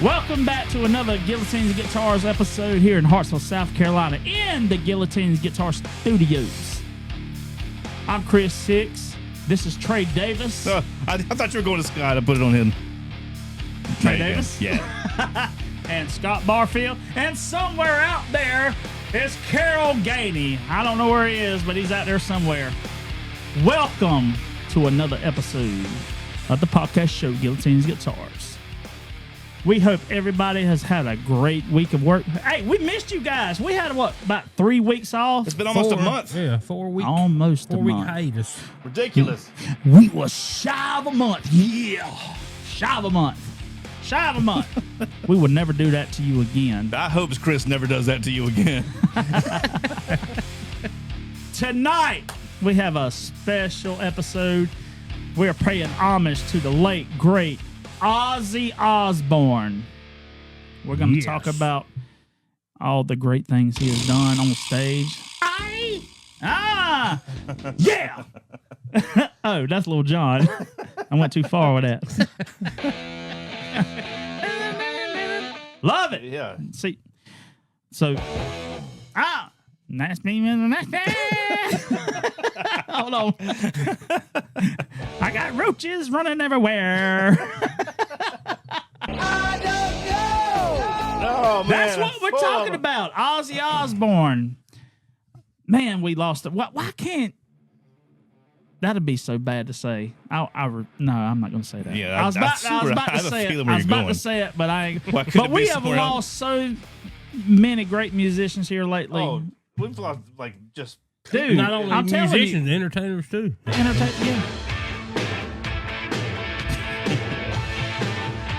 Welcome back to another Guillotines and Guitars episode here in Hartsville, South Carolina, in the Guillotines Guitar Studios. I'm Chris Six. This is Trey Davis. I thought you were going to Scott. I put it on him. Trey Davis? Yeah. And Scott Barfield. And somewhere out there is Carol Gainey. I don't know where he is, but he's out there somewhere. Welcome to another episode of the podcast show, Guillotines Guitars. We hope everybody has had a great week of work. Hey, we missed you guys. We had, about 3 weeks off? It's been almost a month. Yeah, 4 weeks. Almost a 4 week month. hiatus. Ridiculous. We was shy of a month. Yeah. Shy of a month. Shy of a month. We would never do that to you again. I hope Chris never does that to you again. Tonight, we have a special episode. We're paying homage to the late, great Ozzy Osbourne. We're going to talk about all the great things he has done on stage. Yeah. Oh, that's Lil Jon. I went too far with that. Love it. Yeah. See, so, nice being nice. Hold on. I got roaches running everywhere. I don't know. Oh, man. That's what we're talking about. Ozzy Osbourne. Man, we lost it. Why can't? That'd be so bad to say. No, I'm not going to say that. Yeah, I was about to say it. I was about to say it, but I ain't. But we have lost so many great musicians here lately. Oh, we've lost, just... Dude, Not only I'm musicians, entertainers too. Yeah.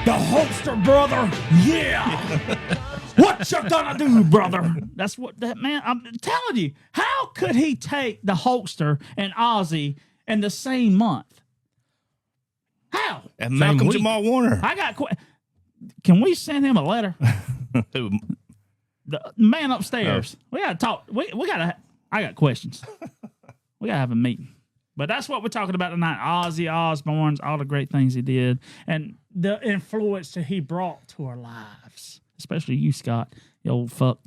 The Hulkster brother, yeah. What you gonna do, brother? That's what that man. I'm telling you. How could he take the Hulkster and Ozzy in the same month? How? And Malcolm Jamal Warner. I got. Can we send him a letter? The man upstairs. We gotta talk. We gotta. I got questions. We gotta have a meeting. But that's what we're talking about tonight. Ozzy Osbourne's, all the great things he did, and the influence that he brought to our lives. Especially you, Scott, you old fuck.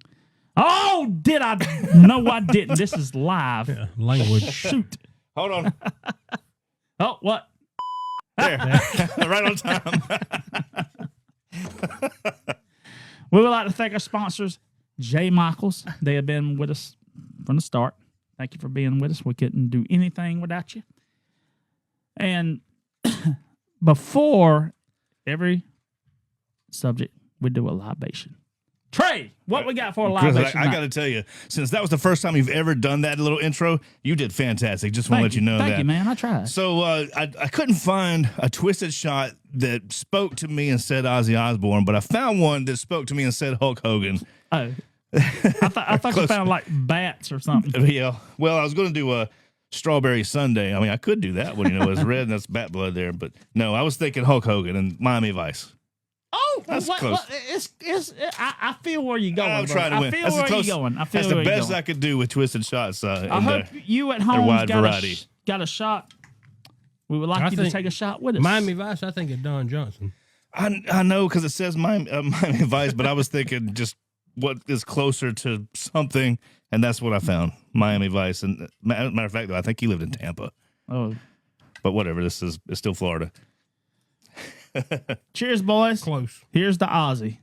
Oh, did I? No, I didn't. This is live. Yeah, language. Shoot. Hold on. Oh, what? There. Right on time. We would like to thank our sponsors, J. Michaels. They have been with us from the start. Thank you for being with us. We couldn't do anything without you. And before every subject, we do a libation. Trey, what we got for a libation? Chris, I got to tell you, since that was the first time you've ever done that little intro, you did fantastic. Just want to let you know that. Thank you, man. I tried. So I couldn't find a twisted shot that spoke to me and said Ozzy Osbourne, but I found one that spoke to me and said Hulk Hogan. Oh. I thought you found like bats or something. Yeah. Well, I was going to do a strawberry sundae. I mean, I could do that one. It's red and that's bat blood there. But no, I was thinking Hulk Hogan and Miami Vice. Oh, that's close. I feel where you're going. I'm trying to win. I feel where you're going. That's the best I could do with twisted shots. I hope you at home got a shot. We would like you to take a shot with us. Miami Vice, I think it's Don Johnson. I know because it says Miami Vice, but I was thinking just what is closer to something, and that's what I found. Miami Vice. And matter of fact, though, I think he lived in Tampa. Oh. But whatever, it's still Florida. Cheers, boys. Close. Here's the Ozzy.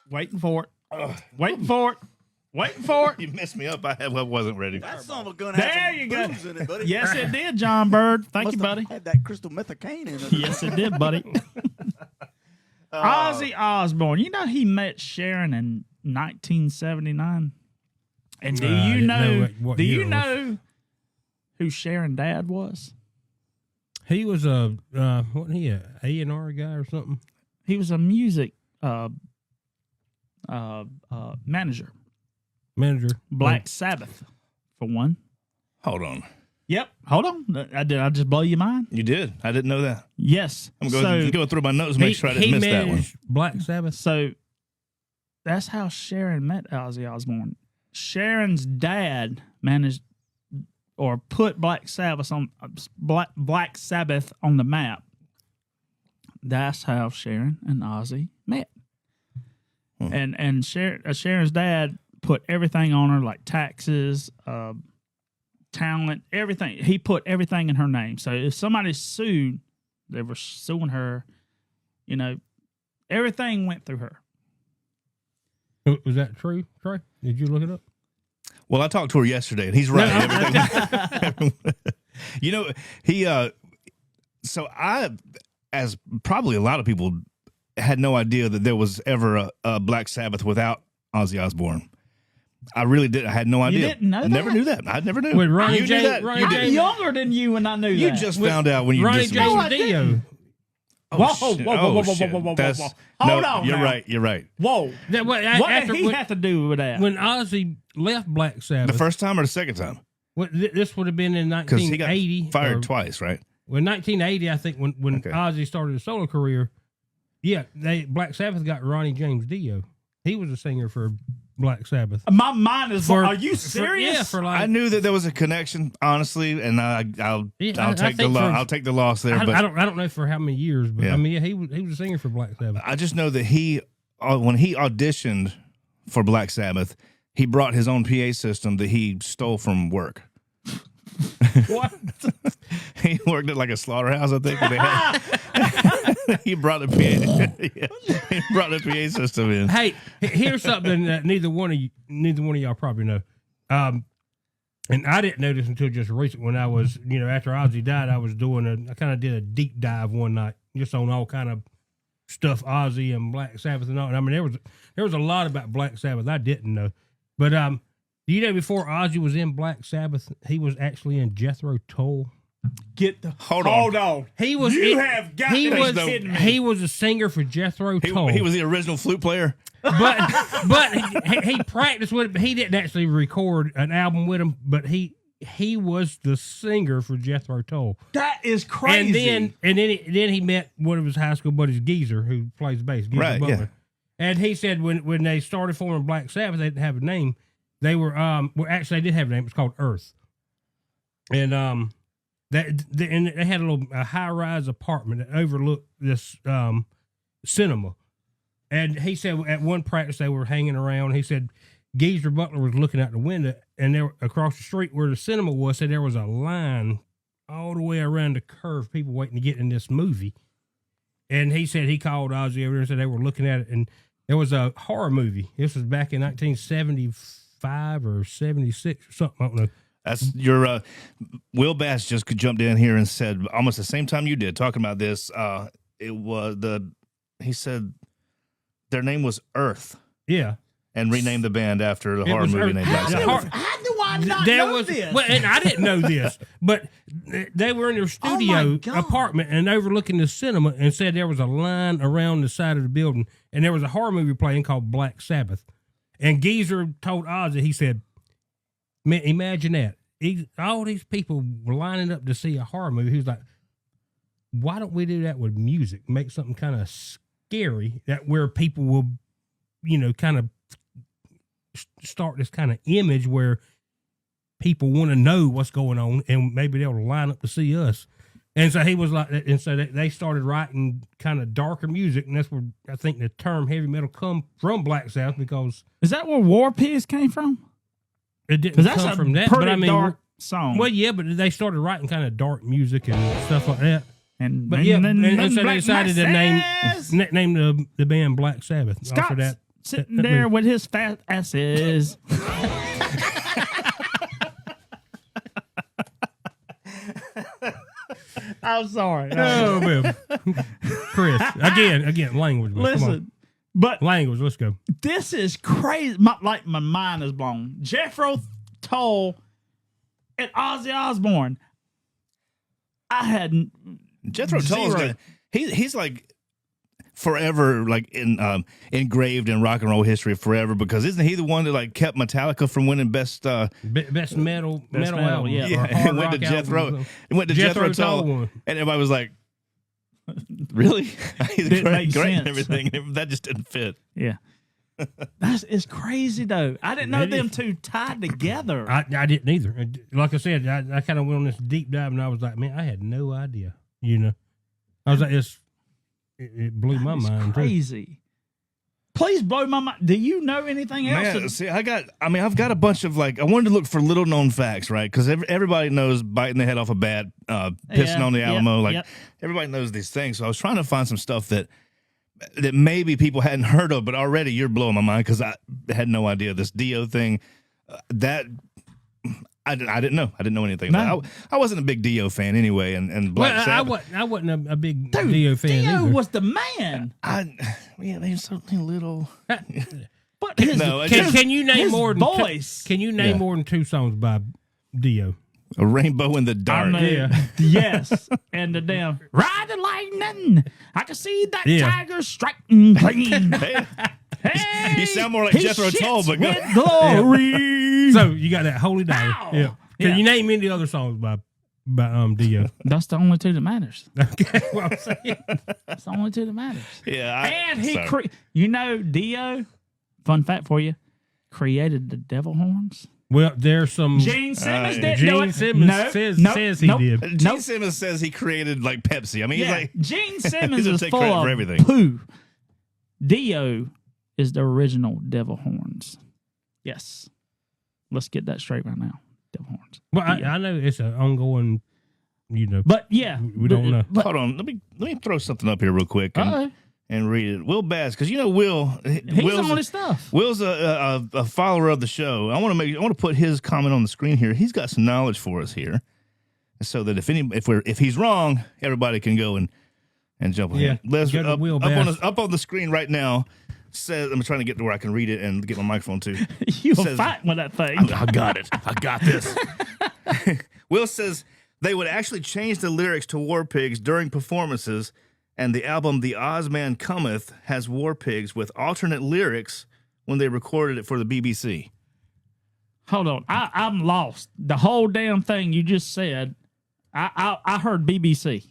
Waiting for it. Waiting for it. Waiting for it. You messed me up. I wasn't ready. That son of a gun had some booze in it, buddy. Yes, it did, John Bird. Thank you, buddy. Had that crystal methacaine in it. Yes, it did, buddy. Ozzy Osbourne. You know he met Sharon in 1979. And do you know who Sharon's dad was? He was wasn't he a A&R guy or something? He was a music manager. Black Sabbath, for one. Hold on. Yep. Hold on. Did I just blow your mind? You did. I didn't know that. Yes. I'm going through my notes, make sure I didn't miss that one. Black Sabbath. So that's how Sharon met Ozzy Osbourne. Sharon's dad managed or put Black Sabbath on the map, that's how Sharon and Ozzy met. And Sharon's dad put everything on her, like taxes, talent, everything. He put everything in her name. So if somebody sued, they were suing her. You know, everything went through her. Was that true, Trey? Did you look it up? Well, I talked to her yesterday, and he's right. Everything. You know, he. So I, as probably a lot of people, had no idea that there was ever a Black Sabbath without Ozzy Osbourne. I really did. I had no idea. You didn't know I that? never knew that. I never knew. With Ronnie you J- knew that. Ronnie You J- did. I'm younger than you, and I knew You that. just found out when you Ronnie just. James Dio. Whoa, shit. whoa, whoa, whoa, whoa, shit. whoa, whoa, whoa, That's- whoa. Hold no, on You're now. right. You're right. Whoa. What did he have to do with that? When Ozzy left Black Sabbath, The first time or the second time? this would have been in Because he got 1980. fired twice, right? Well, 1980, I think, when Okay. Ozzy started his solo career, Black Sabbath got Ronnie James Dio. He was a singer for Black Sabbath. My mind is. Are you For serious? like I knew that there was a connection, honestly, and I'll Yeah, I take the think I'll take the loss there. But I don't know for how many years, but Yeah. I mean, he was a singer for Black Sabbath. I just know that when he auditioned for Black Sabbath, he brought his own PA system that he stole from work. What? He worked at like a slaughterhouse, I think. Where they had, he brought the PA. Yeah, he brought the PA system in. Hey, here's something that neither one of y'all probably know. And I didn't know this until just recent. When I was, after Ozzy died, I kind of did a deep dive one night just on all kind of stuff, Ozzy and Black Sabbath and all. And I mean, there was a lot about Black Sabbath I didn't know. But do you know before Ozzy was in Black Sabbath, he was actually in Jethro Tull? Hold on. He was. You have got he to be was. kidding me. He was a singer for Jethro Tull. He was the original flute player. but he practiced with it. But he didn't actually record an album with him. But he was the singer for Jethro Tull. That is crazy. And then he met one of his high school buddies, Geezer, who plays bass. Geezer Right, Butler. yeah. And he said when they started forming Black Sabbath, they didn't have a name. They were actually they did have a name. It was called Earth. And they had a high rise apartment that overlooked this cinema. And he said at one practice they were hanging around. He said Geezer Butler was looking out the window, and there across the street where the cinema was, said there was a line all the way around the curve, people waiting to get in this movie. And he said he called Ozzy over there and said they were looking at it, and there was a horror movie. This was back in 1975 or 76 or something. I don't know. That's your Will Bass just jumped in here and said almost the same time you did talking about this. He said their name was Earth Yeah. and renamed the band after the It horror was movie Earth. named Black Yeah, Sabbath. How do I not know this? Well, and I didn't know this, but they were in their studio God. apartment and overlooking the cinema, and said there was a line around the side of the building, and there was a horror movie playing called Black Sabbath. And Geezer told Ozzy, he said, "Man, imagine that. All these people were lining up to see a horror movie." He was like, "Why don't we do that with music? Make something kind of scary that where people will, kind of start this kind of image where people want to know what's going on, and maybe they'll line up to see us." And so he was like, and so they started writing kind of darker music, and that's where I think the term heavy metal come from Black Sabbath, because Is that where War Pigs came from? it didn't Because that's come a from that. pretty But I mean, dark song. well, yeah, but they started writing kind of dark music and stuff like that. and But yeah, and so they Black decided to Masses. name the band Black Sabbath. Scott's After that, sitting that there movie. with his fat asses. I'm sorry. Oh man, Chris, again, language. Man. Come on. Listen, but Language. Let's go. this is crazy. My mind is blown. Jethro Tull and Ozzy Osbourne. I had Jethro Tull's zero. got he's like forever like engraved in rock and roll history forever, because isn't he the one that like kept Metallica from winning best Best metal metal, album. yeah. or yeah, hard and went to rock Jethro album. and went to Jethro Tull one. and everybody was like, really? He's Didn't great, make great and sense. everything. That just didn't fit. yeah. It's crazy though. I didn't know them two tied together. I didn't either. Like I said, I kind of went on this deep dive, and I was like, man, I had no idea. You know, I was like, it blew my mind. Crazy. Please blow my mind. Do you know anything else? Man, see, I've got a bunch of I wanted to look for little known facts, right? Because everybody knows biting the head off a bat, pissing on the Alamo. Everybody knows these things. So I was trying to find some stuff that maybe people hadn't heard of, but already you're blowing my mind because I had no idea this Dio thing. I didn't know. I didn't know anything about it. I wasn't a big Dio fan anyway, and Black Sabbath. I wasn't a big Dio fan Dio either. was the man. They're something little. But Can you name his more than voice? Can you name more than 2 songs by Dio? A Rainbow in the Dark. Yes, and the damn ride the lightning. I can see that tiger striking clean. Hey, you sound more like Jethro Tull, but with glory. So you got that Holy Day. Ow. Yeah. Can you name any other songs by Dio? That's the only two that matters. Okay, what I'm saying. That's the only two that matters. Yeah, and he, Dio. Fun fact for you, created the devil horns. Well, there's some. Gene Simmons didn't do Gene it. Simmons says he did. Gene Simmons says he created Pepsi. I mean, he's like Gene Simmons is take full credit of for everything. poo. Dio is the original devil horns. Yes, let's get that straight right now. Devil horns. Well, I know it's an ongoing. But yeah, we don't know. Hold on, let me throw something up here real quick and read it. Will Bass, because Will, he's on his stuff. Will's a follower of the show. I want to put his comment on the screen here. He's got some knowledge for us here, so that if he's wrong, everybody can go and jump on him. Let's up on the screen right now. Says I'm trying to get to where I can read it and get my microphone too. You were fighting with that thing. I got it. I got this. Will says they would actually change the lyrics to War Pigs during performances, and the album The Ozman Cometh has War Pigs with alternate lyrics when they recorded it for the BBC. Hold on, I'm lost. The whole damn thing you just said, I heard BBC.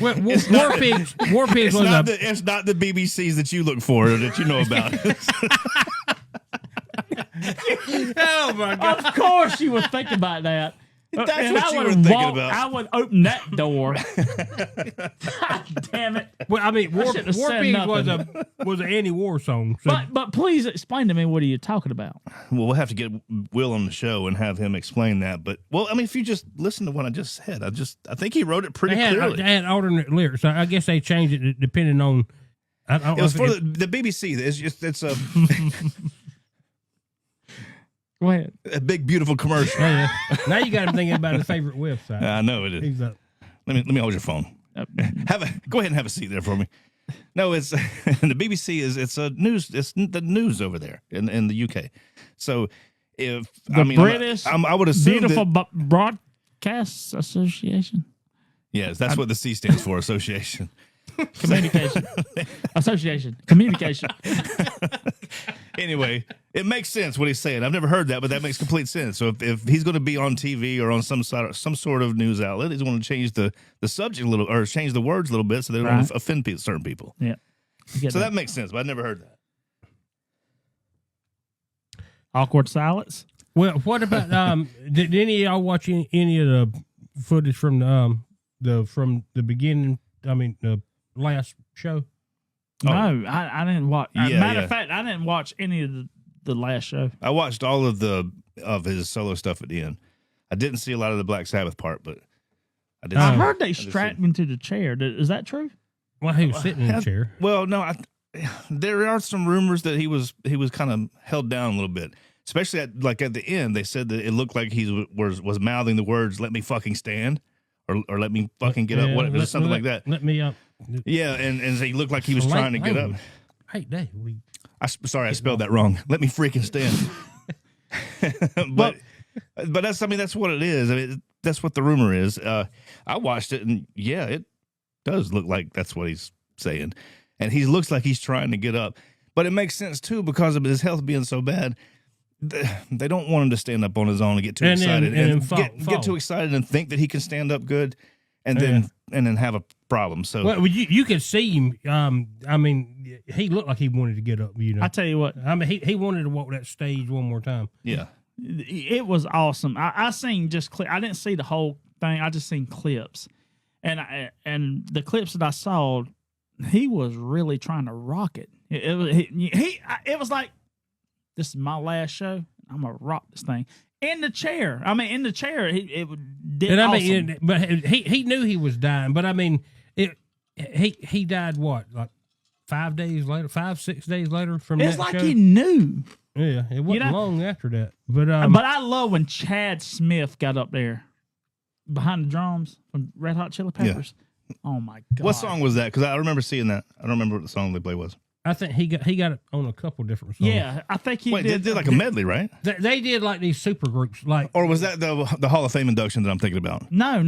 War Pigs was it's not the BBCs that you look for or that you know about. Oh my God! Of course you would think about that. That's what you were thinking about. I would open that door. God damn it! Well, I mean, War Pigs was an anti-war song. So. But please explain to me, what are you talking about? Well, we'll have to get Will on the show and have him explain that. But if you just listen to what I just said, I think he wrote it pretty clearly. They had alternate lyrics. I guess they changed it depending on. It was for the BBC. It's a. Go ahead. A big, beautiful commercial. Yeah. Now you got him thinking about his favorite website. I know it is. He's up. Let me hold your phone. Go ahead and have a seat there for me. No, it's the BBC it's the news over there in the UK. So if British I would assume Beautiful Broadcast Association. Yes, that's what the C stands for. Association. Communication. Association. Communication. Anyway, it makes sense what he's saying. I've never heard that, but that makes complete sense. So if he's going to be on TV or on some sort of news outlet, he's going to change the subject a little, or change the words a little bit so they don't offend certain people. Yeah. So that makes sense, but I've never heard that. Awkward silence. Well, what about did any of y'all watch any of the footage from the beginning? I mean, the last show. No, I didn't watch. Matter of fact, I didn't watch any of the last show. I watched all of his solo stuff at the end. I didn't see a lot of the Black Sabbath part, but I did. I heard they strapped him to the chair. Is that true? Well, he was sitting in the chair. Well, no, there are some rumors that he was kind of held down a little bit, especially at the end. They said that it looked like he was mouthing the words "Let me fucking stand" or "Let me fucking get up," whatever, something like that. Let me up. Yeah, and he looked like he was trying to get up. Hey, Dave, sorry, I spelled that wrong. Let me freaking stand. but that's what it is. I mean, that's what the rumor is. I watched it, and yeah, it does look like that's what he's saying, and he looks like he's trying to get up. But it makes sense too because of his health being so bad. They don't want him to stand up on his own and get too excited and get too excited and think that he can stand up good. and then have a problem. So well, you could see him. I mean, he looked like he wanted to get up. I tell you what, I mean, he wanted to walk that stage one more time. yeah, it was awesome. I seen just I didn't see the whole thing. I just seen clips, and the clips that I saw, he was really trying to rock it. It was like, this is my last show. I'm gonna rock this thing in the chair. I mean, in the chair, it did. And awesome. I mean, but he knew he was dying. But I mean, he died what, like 5 days later, 6 days later from it's that like show? He knew. Yeah, it wasn't long after that. But I love when Chad Smith got up there behind the drums from Red Hot Chili Peppers. Yeah. Oh my God! What song was that? Because I remember seeing that. I don't remember what the song they played was. I think he got it on a couple different songs. Yeah, I think he did. They did like a medley, right? They did like these super groups, like. Or was that the Hall of Fame induction that I'm thinking about? No.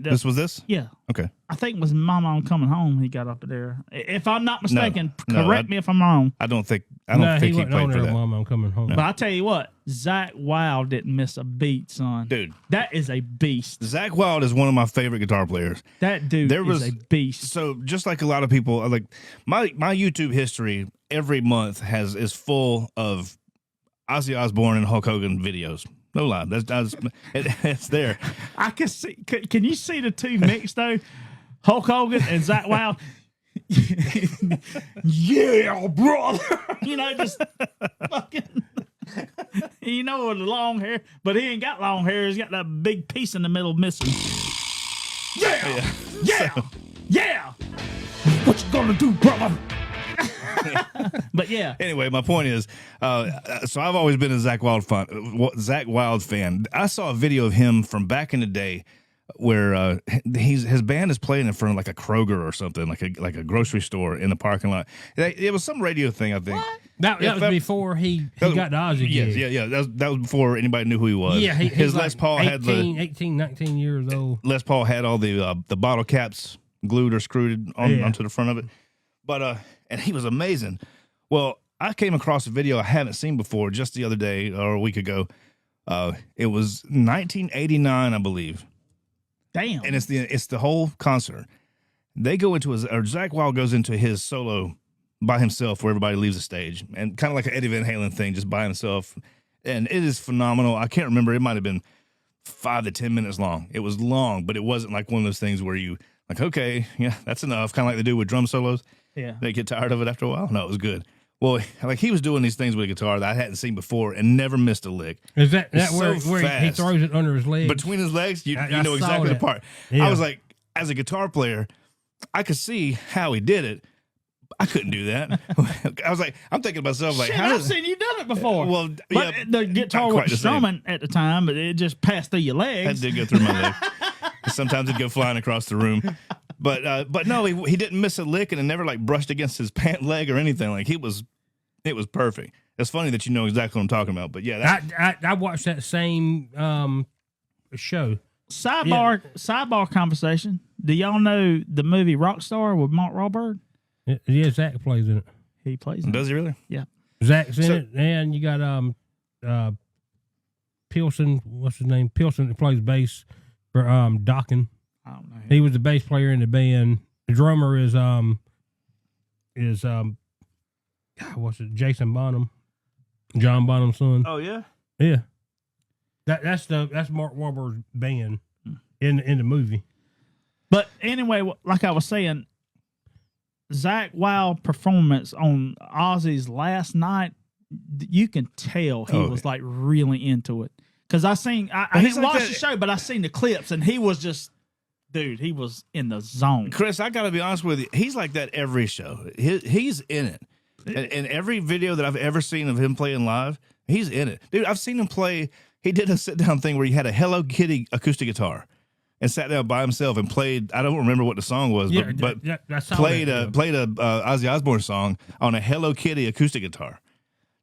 This was this? Yeah. Okay. I think it was Mama I'm Coming Home. He got up there. If I'm not mistaken, correct me if I'm wrong. I don't think he played for that. Mama I'm Coming Home. No. But I tell you what, Zakk Wylde didn't miss a beat, son. Dude, that is a beast. Zakk Wylde is one of my favorite guitar players. That dude is a beast. So just like a lot of people, like my YouTube history every month is full of Ozzy Osbourne and Hulk Hogan videos. No lie, it's there. I can see. Can you see the two mixed though? Hulk Hogan and Zakk Wylde. Yeah, brother. Just fucking. With the long hair, but he ain't got long hair. He's got that big piece in the middle missing. Yeah. What you gonna do, brother? But yeah. Anyway, my point is, so I've always been a Zakk Wylde fan. I saw a video of him from back in the day where his band is playing in front of like a Kroger or something, like a grocery store in the parking lot. It was some radio thing, I think. What? That was before he got the Ozzy gig. Yeah. That was before anybody knew who he was. Yeah, his Les like Paul 18, 19 years old. Les Paul had all the bottle caps glued or screwed onto the front of it. But and he was amazing. Well, I came across a video I haven't seen before just the other day or a week ago. It was 1989, I believe. Damn. And it's the whole concert. They go into Zakk Wylde goes into his solo by himself where everybody leaves the stage, and kind of like an Eddie Van Halen thing, just by himself. And it is phenomenal. I can't remember. It might have been 5 to 10 minutes long. It was long, but it wasn't like one of those things where you like, okay, yeah, that's enough. Kind of like they do with drum solos. Yeah. They get tired of it after a while. No, it was good. Well, like he was doing these things with a guitar that I hadn't seen before and never missed a lick. Is that so where he throws it under his legs? Between his legs, you I know exactly the part. Yeah. I was like, as a guitar player, I could see how he did it. I couldn't do that. I was like, I'm thinking to myself, like, I've seen you done it before. Well, but yeah, the guitar wasn't strumming at the time, but it just passed through your legs. That did go through my legs. Sometimes it'd go flying across the room. But no, he didn't miss a lick, and it never like brushed against his pant leg or anything. Like it was perfect. It's funny that you know exactly what I'm talking about. But yeah, I watched that same show. Sidebar conversation. Do y'all know the movie Rockstar with Mark Wahlberg? Yeah, Zach plays in it. He plays in it. Does he really? Yeah. Zach's in it, and you got Pilson. What's his name? Pilson that plays bass for Dokken. I don't know. He was the bass player in the band. The drummer is what's it? Jason Bonham, John Bonham's son. Oh yeah. Yeah. That's Mark Wahlberg's band in the movie. But anyway, like I was saying, Zakk Wylde performance on Ozzy's last night, you can tell he was like really into it. Because I didn't watch the show, but I seen the clips, and he was just, dude, he was in the zone. Chris, I got to be honest with you. He's like that every show. He's in it. And every video that I've ever seen of him playing live, he's in it. Dude, I've seen him play. He did a sit-down thing where he had a Hello Kitty acoustic guitar and sat down by himself and played. I don't remember what the song was, but played a Ozzy Osbourne song on a Hello Kitty acoustic guitar.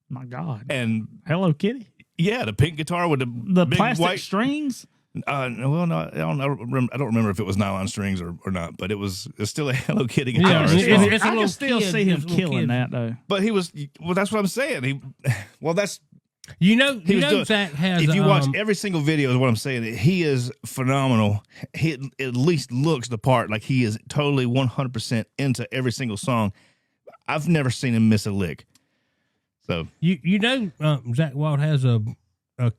My God. And Hello Kitty? Yeah, the pink guitar with the big plastic white strings? Well, no, I don't remember if it was nylon strings or not, but it's still a Hello Kitty guitar. Yeah, I can still see him killing that though. But he was, well, that's what I'm saying. You know, He was doing, Zach has. if you watch every single video, is what I'm saying. He is phenomenal. He at least looks the part. Like he is totally 100% into every single song. I've never seen him miss a lick. So Zach Wild has a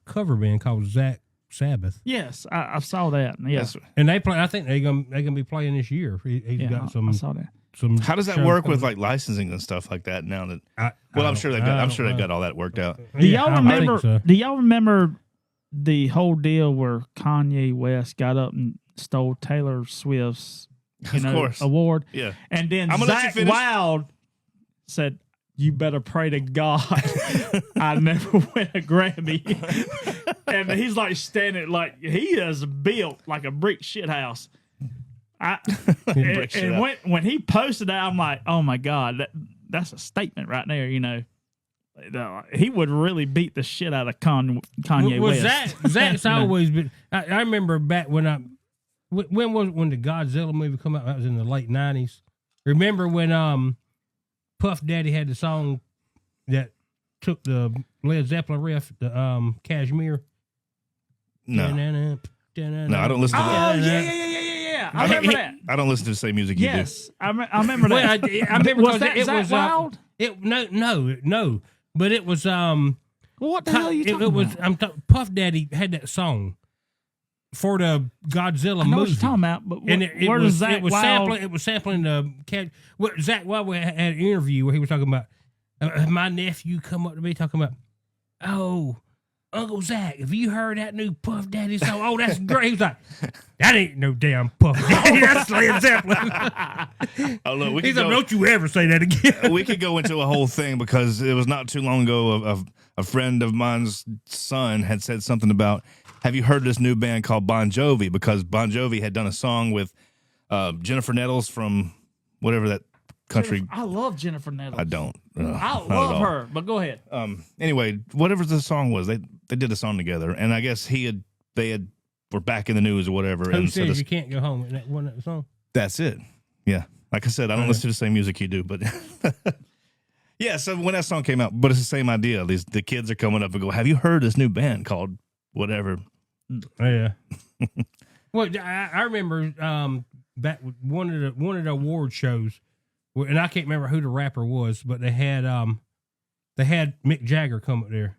cover band called Zach Sabbath. Yes, I saw that. Yes, and they play. I think they're gonna be playing this year. He's got some. I saw that. Some. How does that work with like licensing and stuff like that? Now that I'm sure they've got all that worked out. Do y'all remember? So. Do y'all remember the whole deal where Kanye West got up and stole Taylor Swift's award? Yeah, and then Zach Wild said, "You better pray to God I never win a Grammy." And he's like standing like he is built like a brick shit house. When he posted that, I'm like, oh my God, that's a statement right there. You know, he would really beat the shit out of Kanye West. Zach's always been. I remember back when the Godzilla movie come out? That was in the late '90s. Remember when Puff Daddy had the song that took the Led Zeppelin riff, the Kashmir? No, I don't listen to that. Oh yeah. I remember that. I don't listen to the same music you do. Yes, I remember that. Well, I remember was that it Zach was Wild? No, but it was Well, what the hell are you talking about? Puff Daddy had that song for the Godzilla I know movie. what you're talking about, but where does Zach Wild? It was sampling the Zach Wild had an interview where he was talking about my nephew come up to me talking about, oh, Uncle Zach, have you heard that new Puff Daddy song? Oh, that's great. He was like, that ain't no damn Puff Daddy. That's Led Zeppelin. Oh, look, He's like, don't you ever say that again. We could go into a whole thing because it was not too long ago of a friend of mine's son had said something about, have you heard this new band called Bon Jovi? Because Bon Jovi had done a song with Jennifer Nettles from whatever that country. I love Jennifer Nettles. I don't. I love her, but go ahead. Anyway, whatever the song was, they did a song together, and I guess they were back in the news or whatever. Who and says you can't go home? Wasn't that the song? That's it. Yeah. Like I said, I don't listen to the same music you do, but yeah. So when that song came out, but it's the same idea. The kids are coming up and go, "Have you heard this new band called whatever?" Oh, yeah. Well, I remember back with one of the award shows, and I can't remember who the rapper was, but they had Mick Jagger come up there.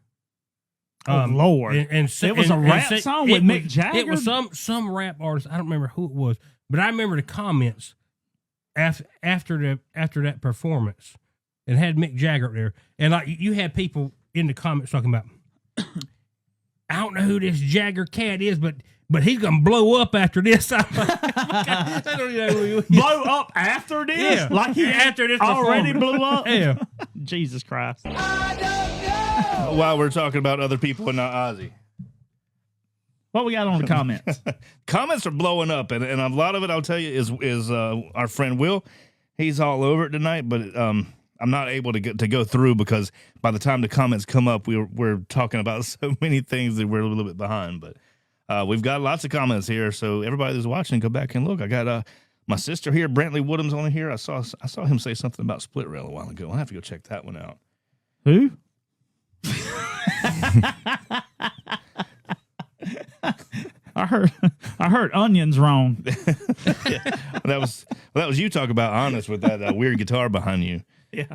Lord! And it was a rap song with Mick Jagger. It was some rap artist. I don't remember who it was, but I remember the comments after that performance. It had Mick Jagger up there, and like you had people in the comments talking about, I don't know who this Jagger cat is, but he's gonna blow up after this. I don't know who he was. Blow up after this? Yeah. Like he after this already blew up? Yeah. Jesus Christ. While we're talking about other people and not Ozzy. What we got on the comments? Comments are blowing up, and a lot of it, I'll tell you, is our friend Will. He's all over it tonight, but I'm not able to go through because by the time the comments come up, we're talking about so many things that we're a little bit behind. But we've got lots of comments here, so everybody that's watching, go back and look. I got my sister here, Brantley Woodham's on here. I saw him say something about Split Rail a while ago. I'll have to go check that one out. Who? I heard onions wrong. Yeah, that was you talking about Honest with that weird guitar behind you. Yeah.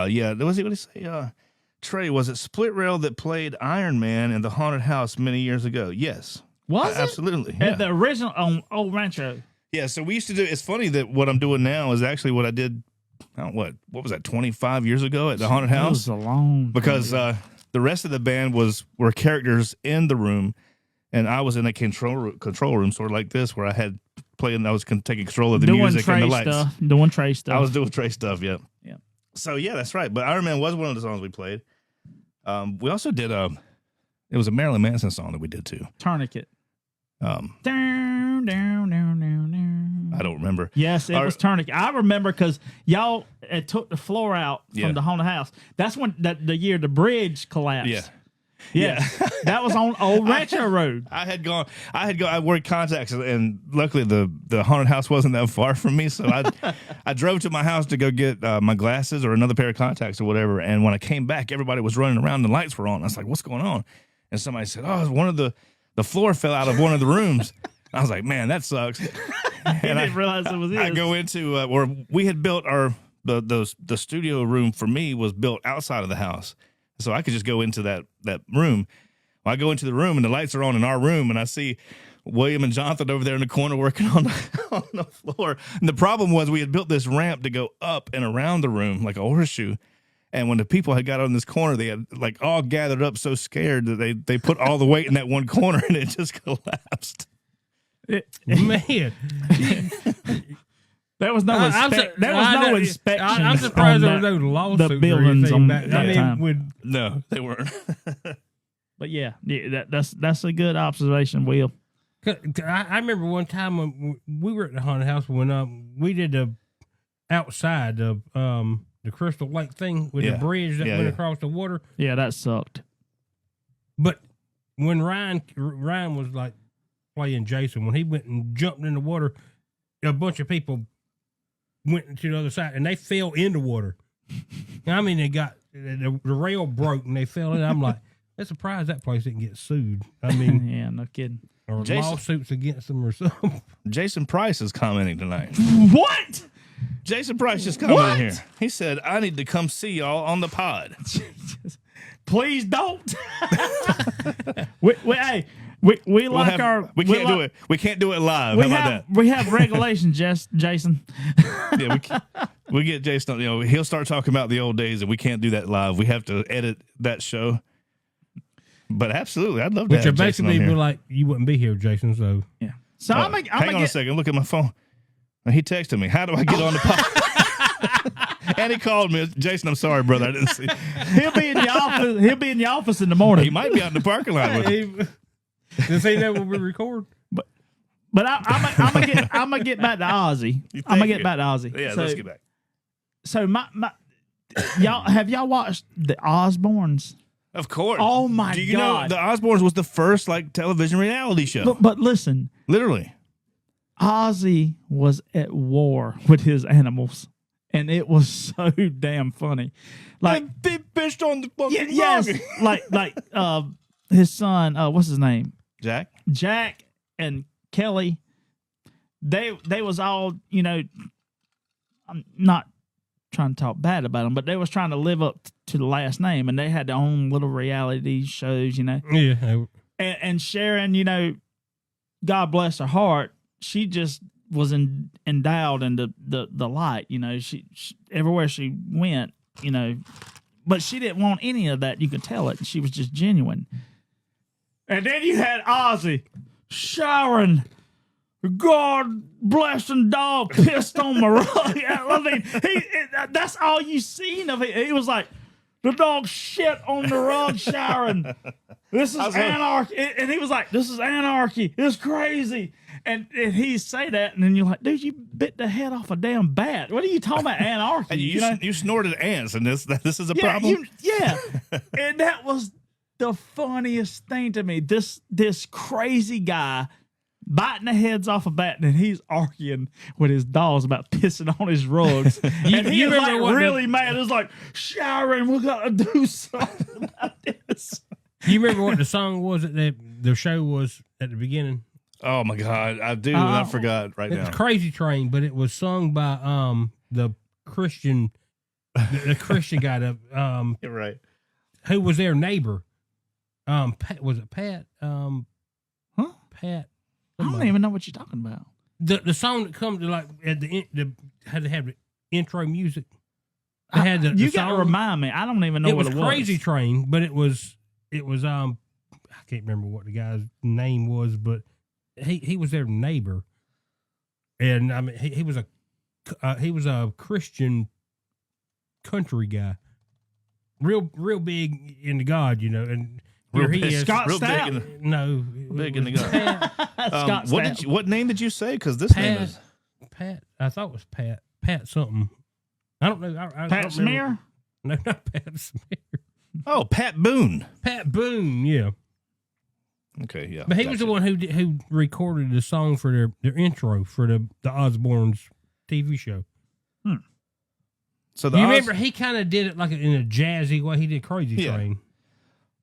Yeah. What did he say? Trey, was it Split Rail that played Iron Man in the haunted house many years ago? Yes. Was it? Absolutely. Yeah. At the original on Old Rancho. Yeah. So we used to do. It's funny that what I'm doing now is actually what I did. What was that? 25 years ago at the haunted house. That was a long. Because the rest of the band were characters in the room, and I was in a control room, sort of like this, where I was taking control of the music and the lights. Doing Trey stuff. I was doing Trey stuff. Yeah. Yeah. So yeah, that's right. But Iron Man was one of the songs we played. We also did it was a Marilyn Manson song that we did too. Tourniquet. Down. I don't remember. Yes, it was Tourniquet. I remember because y'all took the floor out from the haunted house. That's when the year the bridge collapsed. Yeah. Yes. That was on Old Rancho Road. I wore contacts, and luckily the haunted house wasn't that far from me. So I drove to my house to go get my glasses or another pair of contacts or whatever. And when I came back, everybody was running around and the lights were on. I was like, what's going on? And somebody said, oh, one of the floor fell out of one of the rooms. I was like, man, that sucks. And I didn't realize it was his. I go into where we had built the studio room for me was built outside of the house. So I could just go into that room. Well, I go into the room and the lights are on in our room, and I see William and Jonathan over there in the corner working on the floor. And the problem was we had built this ramp to go up and around the room like a horseshoe. And when the people had got on this corner, they had like all gathered up so scared that they put all the weight in that one corner and it just collapsed. Man. There was no inspection. I'm surprised there was no lawsuits. The buildings on that that time. No, they weren't. But yeah, that's a good observation, Will. I remember one time when we were at the haunted house when we did the outside of the Crystal Lake thing with the bridge that went across the water. Yeah, that sucked. But when Ryan was like playing Jason, when he went and jumped in the water, a bunch of people went to the other side and they fell in the water. I mean, they got the rail broke and they fell in. I'm like, I'm surprised that place didn't get sued. I mean, yeah, no kidding. Or lawsuits against them or something. Jason Price is commenting tonight. What? Jason Price just commented here. He said, I need to come see y'all on the pod. Please don't. We can't do it. We can't do it live. How about that? We have regulations, Jason. Yeah, we get Jason. He'll start talking about the old days, and we can't do that live. We have to edit that show. But absolutely, I'd love to. Which have basically Jason on be here. like you wouldn't be here, Jason. So yeah. So hang on a second. Look at my phone. He texted me. How do I get on the pod? And he called me. Jason, I'm sorry, brother. I didn't see. He'll be in the office. He'll be in the office in the morning. He might be out in the parking lot with him. Does he know when we record? But I'm gonna get back to Ozzy. I'm gonna get back to Ozzy. Yeah, let's get back. So y'all watched the Osbournes? Of course. Oh my God! Do you know the Osbournes was the first television reality show? But listen, literally, Ozzy was at war with his animals, and it was so damn funny. Like they fished on the fucking yes, like his son, what's his name? Jack and Kelly. They was all, I'm not trying to talk bad about them, but they was trying to live up to the last name, and they had their own little reality shows, Yeah. And Sharon, God bless her heart, she just was endowed in the light, she everywhere she went, but she didn't want any of that. You could tell it. She was just genuine. And then you had Ozzy, Sharon, God blessing dog pissed on my rug. I mean, that's all you seen of it. He was like, the dog shit on the rug, Sharon. This is anarchy. And he was like, this is anarchy. It's crazy. And he say that, and then you're like, dude, you bit the head off a damn bat. What are you talking about, anarchy? And you snorted ants, and this is a problem? And that was the funniest thing to me. This crazy guy biting the heads off a bat, and he's arguing with his dogs about pissing on his rugs. And he was like really mad. It's like, Sharon, we gotta do something about this. You remember what the song was that the show was at the beginning? Oh my God, I do. I forgot right now. It was Crazy Train, but it was sung by the Christian, the Christian guy that You're right. Who was their neighbor? Pat, was it Pat? Pat. I don't even know what you're talking about. The song that comes to at the end, had to have the intro music. You got to remind me. I don't even know what it was. Crazy Train, but it was I can't remember what the guy's name was, but he was their neighbor, and I mean he was a Christian country guy, real big into God, and. Here he is. Scott real Stout. Big in the Scott Stout. What name did you say? Because this name is Pat. I thought it was Pat something. I don't know. Pat Smear? No, not Pat Smear. Oh, Pat Boone. Pat Boone, yeah. Okay, yeah. But he was the one who recorded the song for their intro for the Osbourne's TV show. So you remember he kind of did it like in a jazzy way. He did Crazy Train,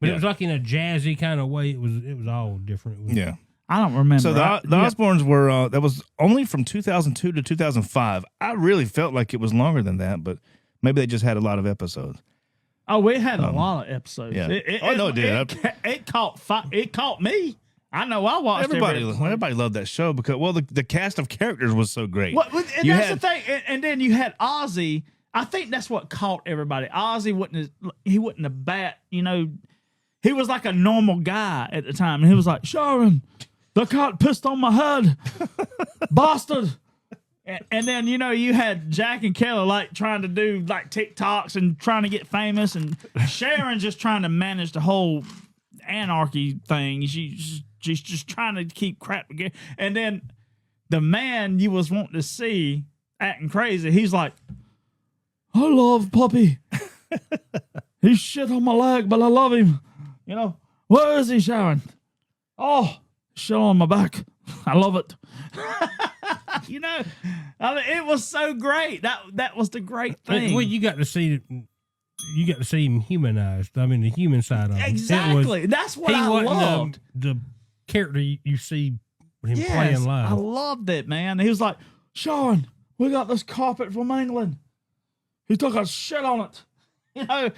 but it was like in a jazzy kind of way. It was all different. Yeah. I don't remember. So the Osbournes were that was only from 2002 to 2005. I really felt like it was longer than that, but maybe they just had a lot of episodes. Oh, we had a lot of episodes. Yeah. It did. It caught me. I know. I watched everybody loved that show because the cast of characters was so great. Well, and that's the thing. And then you had Ozzy. I think that's what caught everybody. Ozzy wasn't a bat. You know, he was like a normal guy at the time, and he was like, Sharon, the cat pissed on my head, bastard. And then, you know, you had Jack and Kelly like trying to do like TikToks and trying to get famous, and Sharon just trying to manage the whole anarchy thing. She's just trying to keep crap together. And then the man you was wanting to see acting crazy, he's like, I love Puppy. He's shit on my leg, but I love him. You know, where is he, Sharon? Oh, shit on my back. I love it. You know, I mean, it was so great. That was the great thing. Well, you got to see him humanized. I mean, the human side of him. Exactly. That's what I loved. The character you see him playing live. I loved it, man. He was like, Sean, we got this carpet from England. He took a shit on it. You know,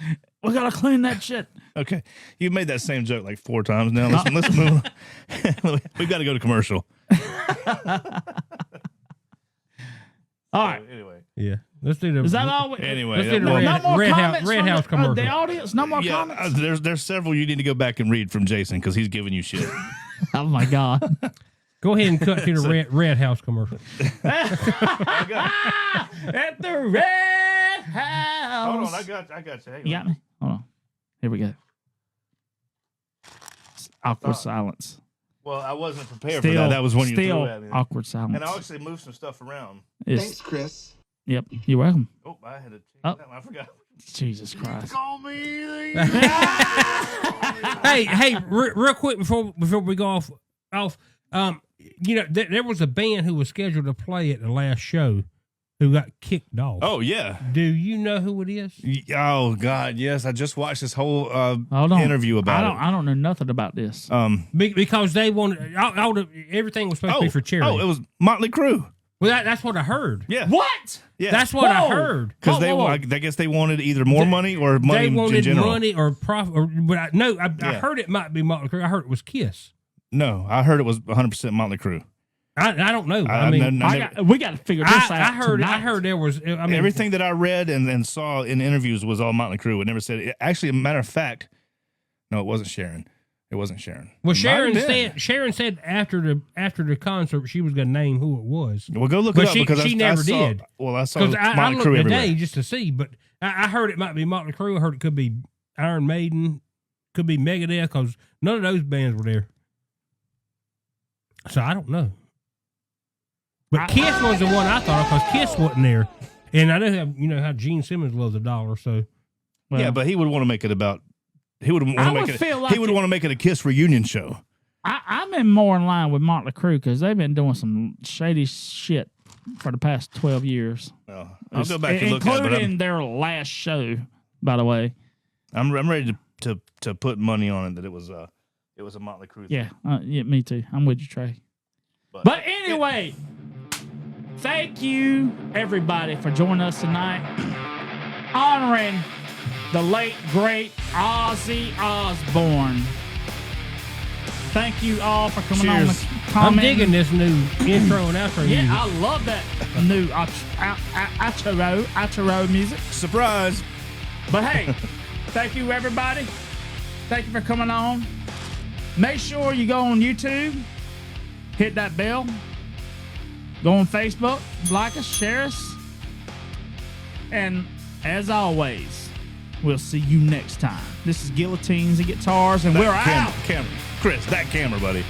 we got to clean that shit. Okay. You made that same joke like 4 times now. Let's move on. We've got to go to commercial. All right. Anyway. Yeah. Let's do the. Is that all? Anyway. Let's do the no more comments Red from House commercial. The audience? No more Yeah, comments? there's several you need to go back and read from Jason because he's giving you shit. Oh, my God. Go ahead and cut to the Red House commercial. At the Red House. Hold on. I got you. Hang You on. got me? Hold on. Here we go. Awkward silence. Well, I wasn't prepared for that. That was when you threw at me. Awkward silence. And I actually moved some stuff around. Thanks, Chris. Yep. You're welcome. Oh, I had to change that one. I forgot. Jesus Christ. Call me. Hey, real quick before we go off. You know, there was a band who was scheduled to play at the last show who got kicked off. Oh, yeah. Do you know who it is? Oh, God, yes. I just watched this whole Hold on. interview about it. I don't know nothing about this. Because they wanted everything was supposed to be for charity. Oh, it was Motley Crue. Well, that's what I heard. Yeah. What? Yeah. That's what I heard. Because I guess they wanted either more money or money They wanted in general. money or profit. But I heard it might be Motley Crue. I heard it was Kiss. No, I heard it was 100% Motley Crue. I don't know. We got to figure this out. I heard tonight. there was. I mean, everything that I read and saw in interviews was all Motley Crue. It never said it. Actually, a matter of fact, no, it wasn't Sharon. It wasn't Sharon. Well, Sharon said after the concert she was going to name who it was. Well, go look it up because she never saw, did. Well, I saw Motley Motley Crue Crue today everywhere. just to see, but I heard it might be Motley Crue. I heard it could be Iron Maiden, could be Megadeth, because none of those bands were there. So I don't know. But Kiss was the one I thought of because Kiss wasn't there, and I know how Gene Simmons loves $1. So yeah, but he would want to make it about. He would want to make it. He would want to make it a Kiss reunion show. I'm in more in line with Motley Crue because they've been doing some shady shit for the past 12 years. Well, I'll go back and look at it. Including their last show, by the way. I'm ready to put money on it that it was a Motley Crue thing. Yeah, me too. I'm with you, Trey. But anyway, thank you everybody for joining us tonight, honoring the late great Ozzy Osbourne. Thank you all for coming on the comment. I'm digging this new intro and outro music. I love that new outro music. Surprise! But hey, thank you everybody. Thank you for coming on. Make sure you go on YouTube, hit that bell, go on Facebook, like us, share us, and as always, we'll see you next time. This is Guillotines and Guitars, and we're out. Camera. Chris, that camera, buddy.